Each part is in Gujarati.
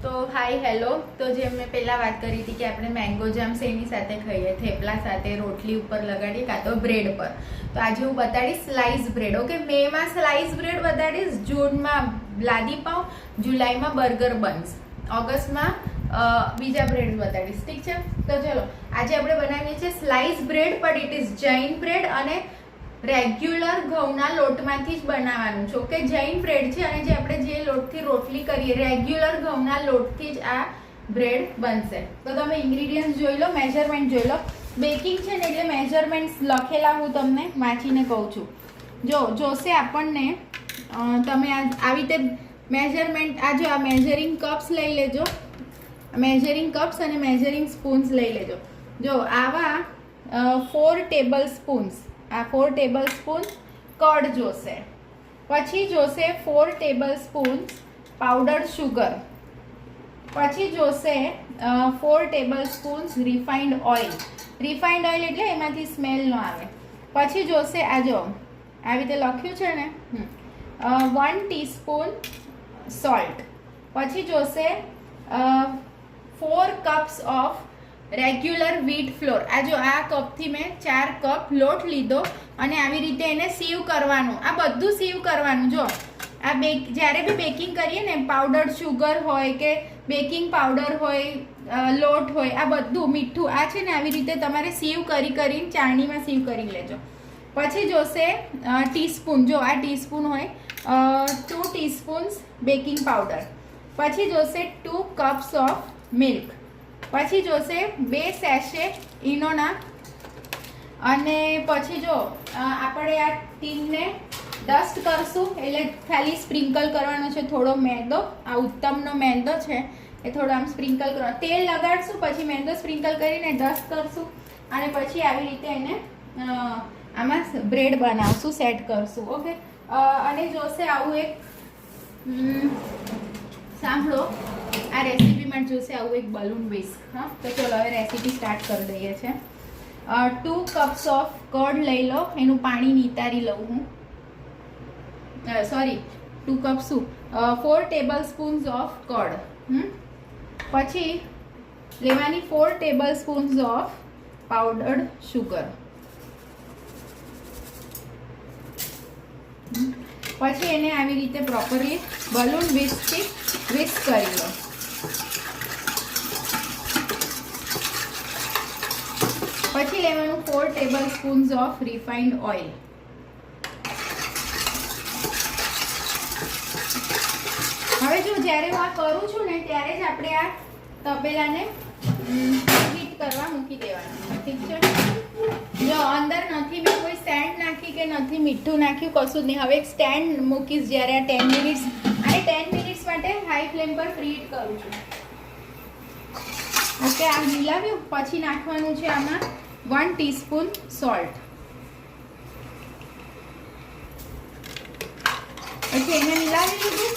તો હાય હેલો. તો જેમ મેં પહેલાં વાત કરી હતી કે આપણે મેંગો જામ શેની સાથે ખાઈએ, થેપલા સાથે, રોટલી ઉપર લગાડીએ કાં તો બ્રેડ પર. તો આજે હું બતાડીશ સ્લાઇસ બ્રેડ. ઓકે, મેમાં સ્લાઇસ બ્રેડ બતાડીશ, જૂનમાં લાદી પાઉં, જુલાઈમાં બર્ગર બન્સ, ઓગસ્ટમાં બીજા બ્રેડ બતાડીશ. ઠીક છે, તો ચલો આજે આપણે બનાવીએ છીએ સ્લાઇસ બ્રેડ, પણ ઇટ ઇઝ જૈન બ્રેડ અને રેગ્યુલર ઘઉંના લોટમાંથી જ બનાવવાનું છે. ઓકે, જૈન બ્રેડ છે અને જે આપણે જે લોટથી રોટલી કરીએ રેગ્યુલર ઘઉંના લોટથી જ આ બ્રેડ બનશે. તો તમે ઇન્ગ્રીડિયન્ટ્સ જોઈ લો, મેઝરમેન્ટ જોઈ લો. બેકિંગ છે ને એટલે મેઝરમેન્ટ્સ લખેલા હું તમને વાંચીને કહું છું. જોશે આપણને, તમે આવી રીતે મેઝરમેન્ટ, આ જો આ મેઝરિંગ કપ્સ લઈ લેજો, મેઝરિંગ કપ્સ અને મેઝરિંગ સ્પૂન્સ લઈ લેજો. જો આવા 4 ટેબલ સ્પૂન્સ, આ 4 ટેબલ સ્પૂન કર્ડ જોશે. પછી જોશે 4 ટેબલ સ્પૂન્સ પાવડર શુગર. પછી જોશે 4 tablespoons refined oil. Refined oil એટલે એમાંથી સ્મેલ ન આવે. પછી જોશે, આ જો આવી રીતે લખ્યું છે ને, 1 ટીસ્પૂન સોલ્ટ. પછી જોશે 4 cups of regular wheat floor. આ જો આ કપથી મેં 4 કપ લોટ લીધો અને આવી રીતે એને સીવ કરવાનું. આ બધું સીવ કરવાનું. જો આ જ્યારે બી બેકિંગ કરીએ ને, પાવડર શુગર હોય કે બેકિંગ પાવડર હોય, લોટ હોય, આ બધું મીઠું આ છે ને આવી રીતે તમારે સીવ કરીને ચાળણીમાં સીવ કરી લેજો. પછી જોશે ટીસ્પૂન, જો આ ટીસ્પૂન હોય, 2 ટીસ્પૂન્સ બેકિંગ પાવડર. પછી જોશે 2 કપ્સ ઓફ મિલ્ક. પછી જોશે 2 સેશે ઇનોના. અને પછી જો આપણે આ ટીનને ડસ્ટ કરશું, એટલે ખાલી સ્પ્રિંકલ કરવાનો છે થોડો મેંદો. આ ઉત્તમનો મેંદો છે એ થોડો આમ સ્પ્રિંકલ કરવાનો. તેલ લગાડશું, પછી મેંદો સ્પ્રિંકલ કરીને ડસ્ટ કરશું અને પછી આવી રીતે એને આમાં બ્રેડ બનાવશું, સેટ કરશું. ઓકે, અને જોશે આવું એક, સાંભળો, આ રેસીપીમાં જોશે આવું એક બલૂન વિસ્ક. હા, તો ચલો હવે રેસીપી સ્ટાર્ટ કરી દઈએ છીએ. 2 કપ્સ ઓફ કર્ડ લઈ લો, એનું પાણી નિતારી લઉં હું. સોરી, 2 કપ શું, 4 ટેબલ સ્પૂન્સ ઓફ કર્ડ. પછી લેવાની 4 ટેબલ સ્પૂન્સ ઓફ પાવડર્ડ શુગર. પછી એને આવી રીતે પ્રોપરલી બલૂન વિસ્કથી વિસ્ક કરી લો. પછી લેવાનું 4 ટેબલ સ્પૂન્સ ઓફ રિફાઇન્ડ ઓઇલ. હવે જો જ્યારે હું આ કરું છું ને ત્યારે જ આપણે આ તપેલાને હીટ કરવા મૂકી દેવાનું. ઠીક છે, જો અંદર નથી મેં કોઈ સ્ટેન્ડ નાખી કે નથી મીઠું નાખ્યું, કશું જ નહીં. હવે એક સ્ટેન્ડ મૂકીશ જ્યારે આ 10 મિનિટ્સ, અને 10 મિનિટ્સ માટે હાઈ ફ્લેમ પર પ્રીહીટ કરું છું. ઓકે, આ મિલાવ્યું. પછી નાખવાનું છે આમાં 1 ટીસ્પૂન સોલ્ટ. પછી એને મિલાવી લીધું.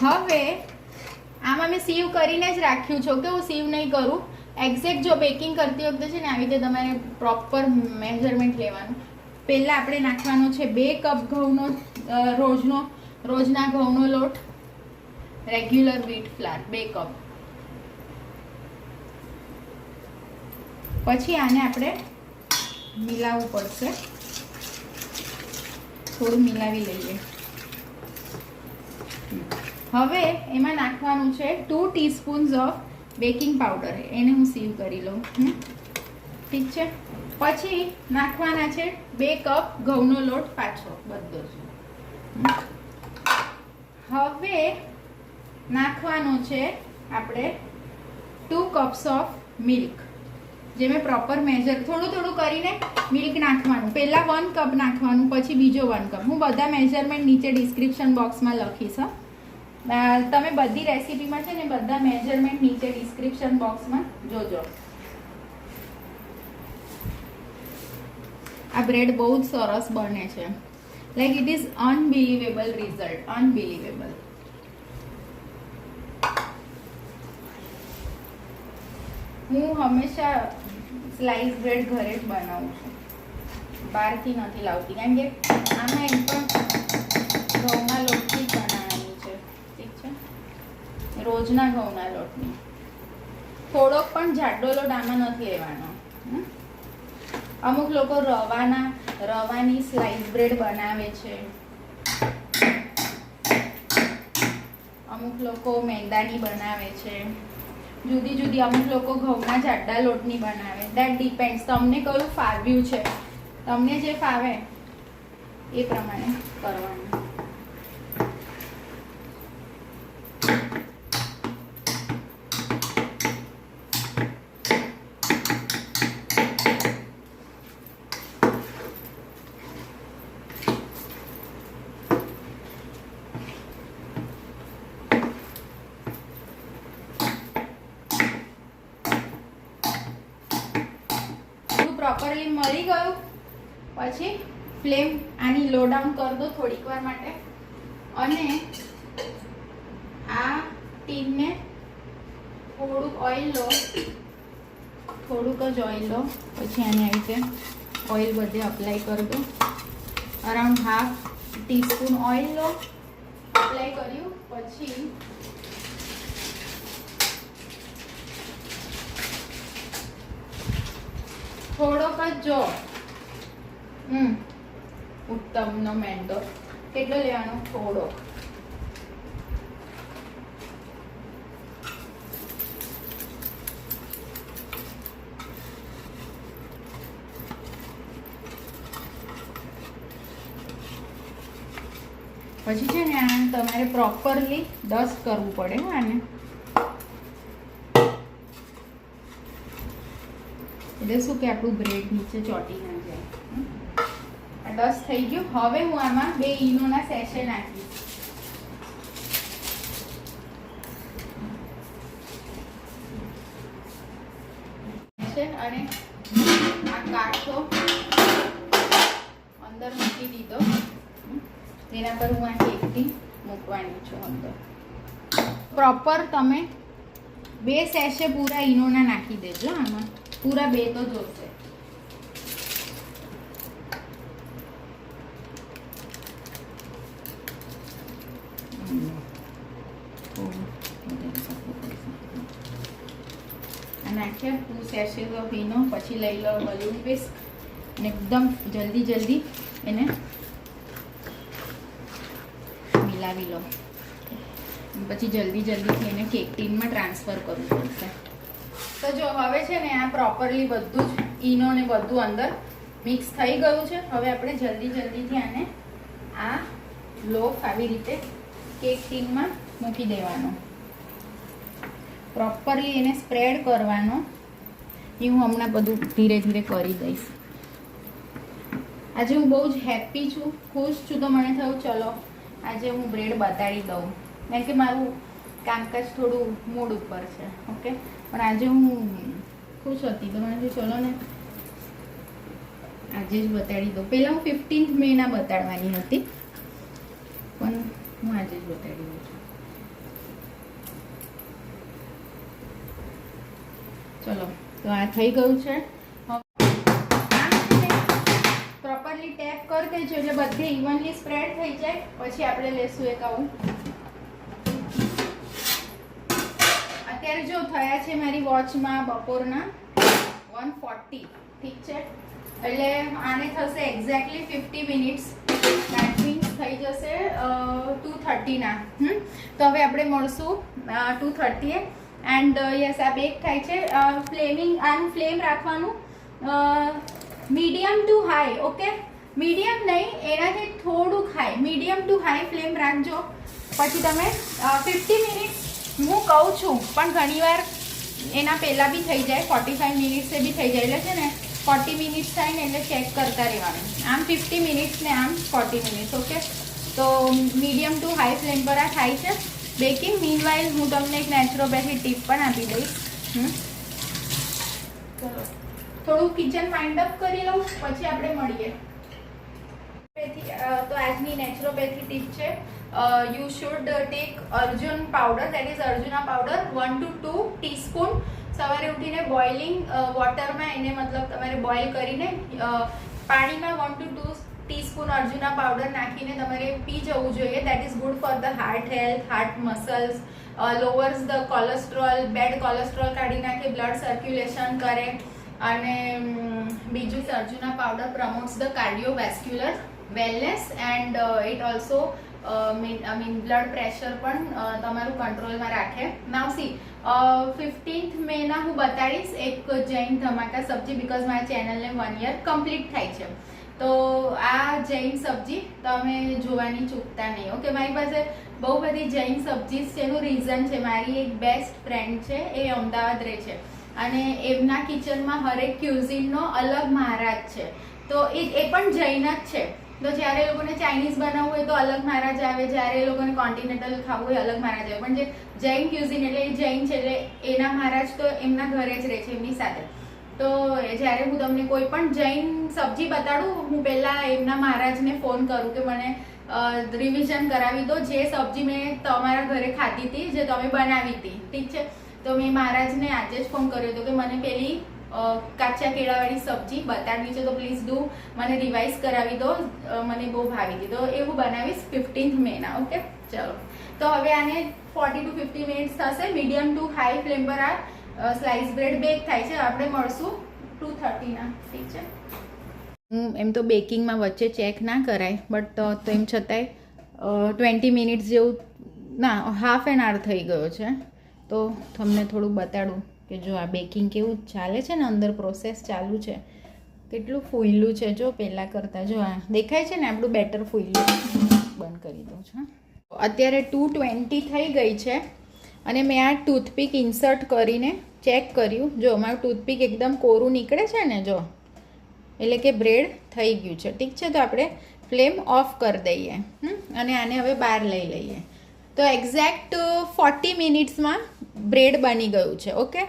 હવે આમાં મેં સીવ કરીને જ રાખ્યું છે કે હું સીવ નહીં કરું. એક્ઝેક્ટ જો બેકિંગ કરતી વખતે છે ને આવી રીતે તમારે પ્રોપર મેઝરમેન્ટ લેવાનું. પહેલાં આપણે નાખવાનો છે 2 કપ ઘઉંનો, રોજના ઘઉંનો લોટ, રેગ્યુલર વ્હીટ ફ્લાર 2 કપ. પછી આને આપણે મિલાવવું પડશે, થોડું મિલાવી લઈએ. હવે એમાં નાખવાનું છે 2 ટીસ્પૂન્સ ઓફ બેકિંગ પાવડર. એને હું સીવ કરી લઉં. ઠીક છે, પછી નાખવાના છે 2 કપ ઘઉંનો લોટ પાછો બધો જ. હવે નાખવાનો છે આપણે 2 કપ્સ ઓફ મિલ્ક. જે મેં પ્રોપર મેઝર થોડું કરીને મિલ્ક નાખવાનું. પહેલાં 1 કપ નાખવાનું, પછી બીજો 1 કપ. હું બધા મેઝરમેન્ટ નીચે ડિસ્ક્રિપ્શન બોક્સમાં લખીશ. તમે બધી રેસીપીમાં છે ને બધા મેઝરમેન્ટ નીચે ડિસ્ક્રિપ્શન બોક્સમાં જોજો. આ બ્રેડ બહુ જ સરસ બને છે. Like it is unbelievable result, unbelievable. હું હંમેશા સ્લાઇસ બ્રેડ ઘરે જ બનાવું છું, બહારથી નથી લાવતી. કારણ કે આમાં એમ પણ ઘઉંના લોટથી જ બનાવવાની છે. ઠીક છે, રોજના ઘઉંના લોટની. થોડોક પણ જાડો લોટ આમાં નથી લેવાનો. અમુક લોકો રવાની સ્લાઈસ બ્રેડ બનાવે છે, અમુક લોકો મેંદાની બનાવે છે, જુદી જુદી. અમુક લોકો ઘઉંના જાડા લોટની બનાવે. દેટ ડિપેન્ડ્સ તમને કયું ફાવ્યું છે. તમને જે ફાવે એ પ્રમાણે કરવાનું. પ્રોપરલી મળી ગયું પછી ફ્લેમ આની લો ડાઉન કરી દો થોડીક વાર માટે, અને આ ટીનને થોડુંક ઓઇલ લો, થોડુંક જ ઓઇલ લો. પછી આને આવી રીતે ઓઇલ બધે અપ્લાય કરી દો. અરાઉન્ડ હાફ ટીસ્પૂન ઓઇલ લો. અપ્લાય કર્યું પછી થોડોક જ જો ઉત્તમનો મેંદો કેટલો લેવાનો, થોડોક. પછી છે ને આ તમારે પ્રોપરલી ડસ્ટ કરવું પડે આને. એટલે શું કે આપણું બ્રેડ નીચે ચોટી ના જાય. આ ડસ્ટ થઈ ગયું. હવે હું આમાં 2 ઈનોના સેશે નાખીશ. અને આ કાઠો અંદર મૂકી દીધો. તેના પર હું આ કેકથી મૂકવાની છું અંદર. પ્રોપર તમે 2 સેશે પૂરા ઈનોના નાખી દેજો આમાં. પૂરા 2 તો જોશે. નાખ્યા 2 સેશેસ ઓફ ઈનો. પછી લઈ લો બલૂન વિસ્ક અને એકદમ જલ્દી એને મિલાવી લો. પછી જલ્દીથી એને કેક ટીનમાં ટ્રાન્સફર કરવું પડશે. તો જો હવે છે ને આ પ્રોપરલી બધું જ ઈનો ને બધું અંદર મિક્સ થઈ ગયું છે. હવે આપણે જલ્દીથી આને આ લોફ આવી રીતે કેક ટીનમાં મૂકી દેવાનો. પ્રોપરલી એને સ્પ્રેડ કરવાનો. એ હું હમણાં બધું ધીરે કરી દઈશ. આજે હું બહુ જ હેપી છું, ખુશ છું. તો મને થયું ચલો આજે હું બ્રેડ બતાડી દઉં, કારણ કે મારું કામકાજ થોડું મૂડ ઉપર છે. ઓકે, પણ આજે હું ખુશ હતી તો મને ચલો ને આજે જ બતાડી દઉં. પહેલાં હું 15th મેના બતાડવાની હતી, પણ હું આજે જ બતાડી દઉં છું. ચલો, તો આ થઈ ગયું છે. પ્રોપરલી ટેપ કરી દેજો એટલે બધે ઇવનલી સ્પ્રેડ થઈ જાય. પછી આપણે લેશું એક આવું. અત્યારે જો થયા છે મારી વોચમાં બપોરના 1:40. ઠીક છે, એટલે આને થશે એક્ઝેક્ટલી 50 મિનિટ્સ. દેટ મીન્સ થઈ જશે 2:30 ના. તો હવે આપણે મળશું 2:30 એન્ડ યસ આ બેક થાય છે. આનું ફ્લેમ રાખવાનું medium two high. Okay, medium નહીં, એનાથી થોડુંક high, medium two high flame રાખજો. પછી તમે 50 મિનિટ્સ હું કહું છું, પણ ઘણીવાર એના પહેલાં બી થઈ જાય. 45 મિનિટ્સે બી થઈ જાય. એટલે છે ને 40 મિનિટ્સ થાય ને એટલે ચેક કરતા રહેવાનું. આમ 50 મિનિટ્સ ને આમ 40 મિનિટ્સ. ઓકે, તો મીડિયમ ટુ હાઈ ફ્લેમ પર આ થાય છે બેકિંગ. મીનવાઇલ હું તમને એક નેચરોપેથી ટીપ પણ આપી દઈશ. ચલો થોડું કિચન વાઇન્ડ અપ કરી લઉં, પછી આપણે મળીએ. તો આજની નેચરોપેથી ટીપ છે, you should take Arjun powder, that is Arjuna powder 1 to 2 teaspoon. સવારે ઉઠીને બોઇલિંગ વોટરમાં એને મતલબ તમારે બોઇલ કરીને પાણીમાં 1 to 2 ટીસ્પૂન અર્જુના પાવડર નાખીને તમારે પી જવું જોઈએ. That is good for the heart health, heart muscles lowers the cholesterol, bad cholesterol કાઢી નાખે, બ્લડ સર્ક્યુલેશન કરે. અને બીજું છે arjuna powder promotes the cardiovascular wellness and it also blood pressure પણ તમારું કંટ્રોલમાં રાખે. નાવ સી 15th મેના હું બતાડીશ એક જૈન ધમાકા સબ્જી, બીકોઝ મારા ચેનલને 1 year કમ્પ્લીટ થાય છે. તો આ જૈન સબ્જી તમે જોવાની ચૂકતા નહીં. ઓકે, મારી પાસે બહુ બધી જૈન સબ્જી છે. એનું રીઝન છે, મારી એક બેસ્ટ ફ્રેન્ડ છે, એ અમદાવાદ રહે છે અને એમના કિચનમાં હરેક ક્યુઝિનનો અલગ મહારાજ છે. તો એ પણ જૈન જ છે. તો જ્યારે એ લોકોને ચાઇનીઝ બનાવવું હોય તો અલગ મહારાજ આવે, જ્યારે એ લોકોને કોન્ટિનેન્ટલ ખાવું હોય અલગ મહારાજ આવે. પણ જે જૈન ક્યુઝિન એટલે એ જૈન છે, એટલે એના મહારાજ તો એમના ઘરે જ રહે છે એમની સાથે. તો જ્યારે હું તમને કોઈ પણ જૈન સબ્જી બતાડું, હું પહેલાં એમના મહારાજને ફોન કરું કે મને રિવિઝન કરાવી દો જે સબ્જી મેં તમારા ઘરે ખાધી હતી, જે તમે બનાવી હતી. ઠીક છે, તો મેં મહારાજને આજે જ ફોન કર્યો હતો કે મને પેલી કાચા કેળાવાળી સબ્જી બતાડવી છે, તો પ્લીઝ ડુ મને રિવાઇઝ કરાવી દો, મને બહુ ભાવી હતી. તો એવું બનાવીશ 15th મેના. ઓકે, ચલો. તો હવે આને 40 to 50 મિનિટ્સ થશે. મીડિયમ ટુ હાઈ ફ્લેમ પર આ સ્લાઇસ બ્રેડ બેક થાય છે. આપણે મળશું 2:30 ના. ઠીક છે. એમ તો બેકિંગમાં વચ્ચે ચેક ના કરાય, બટ તો એમ છતાંય 20 મિનિટ્સ જેવું, ના, હાફ એન આવર થઈ ગયો છે. તો તમને થોડું બતાડું કે જો આ બેકિંગ કેવું ચાલે છે ને, અંદર પ્રોસેસ ચાલુ છે, કેટલું ફૂયલું છે જો પહેલાં કરતાં. જો આ દેખાય છે ને આપણું બેટર ફૂયલું. બંધ કરી દઉં છું. અત્યારે 2:20 થઈ ગઈ છે અને મેં આ ટૂથપીક ઇન્સર્ટ કરીને ચેક કર્યું. જો મારું ટૂથપીક એકદમ કોરું નીકળે છે ને, જો, એટલે કે બ્રેડ થઈ ગયું છે. ઠીક છે, તો આપણે ફ્લેમ ઓફ કરી દઈએ અને આને હવે બહાર લઈ લઈએ. તો એક્ઝેક્ટ 40 મિનિટ્સમાં બ્રેડ બની ગયું છે. ઓકે,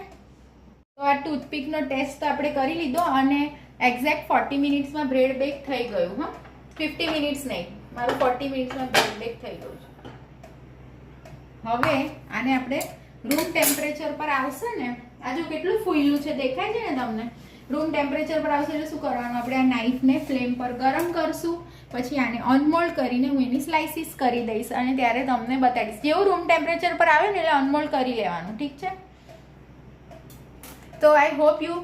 તો આ ટૂથપીકનો ટેસ્ટ તો આપણે કરી લીધો અને એક્ઝેક્ટ 40 મિનિટ્સમાં બ્રેડ બેક થઈ ગયું. હા, 50 મિનિટ્સ નહીં, મારું 40 મિનિટ્સમાં બ્રેડ બેક થઈ ગયું છે. હવે આને આપણે રૂમ ટેમ્પરેચર પર આવશે ને, આ જો કેટલું ફૂયલું છે, દેખાય છે ને તમને. રૂમ ટેમ્પરેચર પર આવશે એટલે શું કરવાનું, આપણે આ નાઈફને ફ્લેમ પર ગરમ કરશું, પછી આને અનમોલ્ડ કરીને હું એની સ્લાઇસીસ કરી દઈશ અને ત્યારે તમને બતાડીશ. જેવું રૂમ ટેમ્પરેચર પર આવે ને એટલે અનમોલ્ડ કરી લેવાનું. ઠીક છે. તો I hope you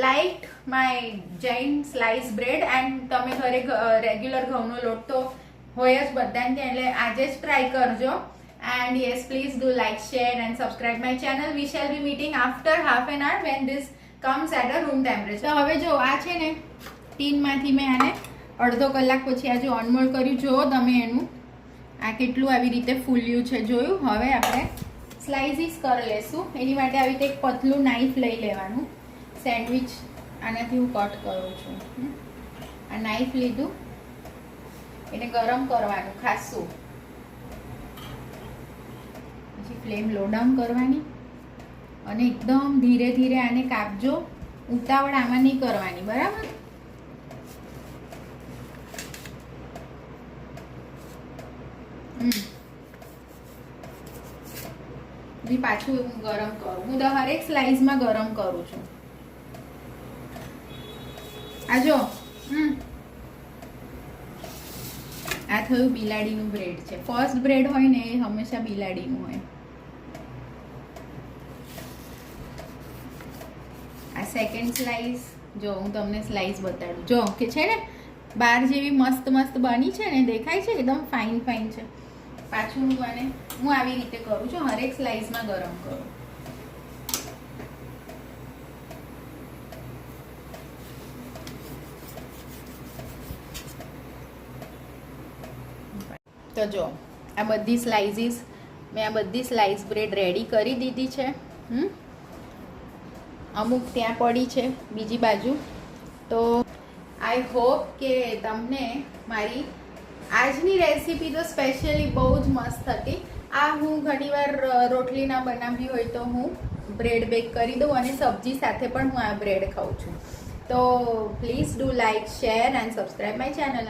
like my Jain slice bread and તમે ઘરે રેગ્યુલર ઘઉંનો લોટ તો હોય જ બધાને ત્યાં, એટલે આજે જ ટ્રાય કરજો. And yes, please do like, share and subscribe my channel. We shall be meeting after half an hour when this comes at a room temperature. તો હવે જો આ છે ને, ટીનમાંથી મેં આને અડધો કલાક પછી આજે અનમોલ્ડ કર્યું. જુઓ તમે એનું આ કેટલું આવી રીતે ફૂલ્યું છે, જોયું. હવે આપણે સ્લાઇસીસ કરી લેશું. એની માટે આવી રીતે એક પતલું નાઈફ લઈ લેવાનું. સેન્ડવિચ આનાથી હું કટ કરું છું. આ નાઈફ લીધું, એને ગરમ કરવાનું ખાસું, પછી ફ્લેમ લો ડાઉન કરવાની અને એકદમ ધીરે ધીરે આને કાપજો. ઉતાવળ આમાં નહીં કરવાની, બરાબર. પાછું હું ગરમ કરું, હું હરેક સ્લાઇસમાં ગરમ કરું છું. આ જો, આ થયું બિલાડીનું બ્રેડ છે. ફર્સ્ટ બ્રેડ હોય ને એ હંમેશા બિલાડીનું હોય. આ સેકન્ડ સ્લાઇસ, જો હું તમને સ્લાઇસ બતાડું. જો કે છે ને, બાર જેવી મસ્ત મસ્ત બની છે ને, દેખાય છે એકદમ ફાઇન ફાઇન છે. પાછું હું આવી રીતે કરું છું, હરેક સ્લાઇસમાં ગરમ કરું. તો જો આ બધી સ્લાઇસીસ મેં આ બધી સ્લાઇસ બ્રેડ રેડી કરી દીધી છે. અમુક ત્યાં પડી છે બીજી બાજુ. તો આઈ હોપ કે તમને મારી આજની રેસીપી તો સ્પેશિયલી બહુ જ મસ્ત હતી. આ હું ઘણીવાર રોટલી ના બનાવી હોય તો હું બ્રેડ બેક કરી દઉં અને સબ્જી સાથે પણ હું આ બ્રેડ ખાઉં છું. તો please do like, share and subscribe my channel.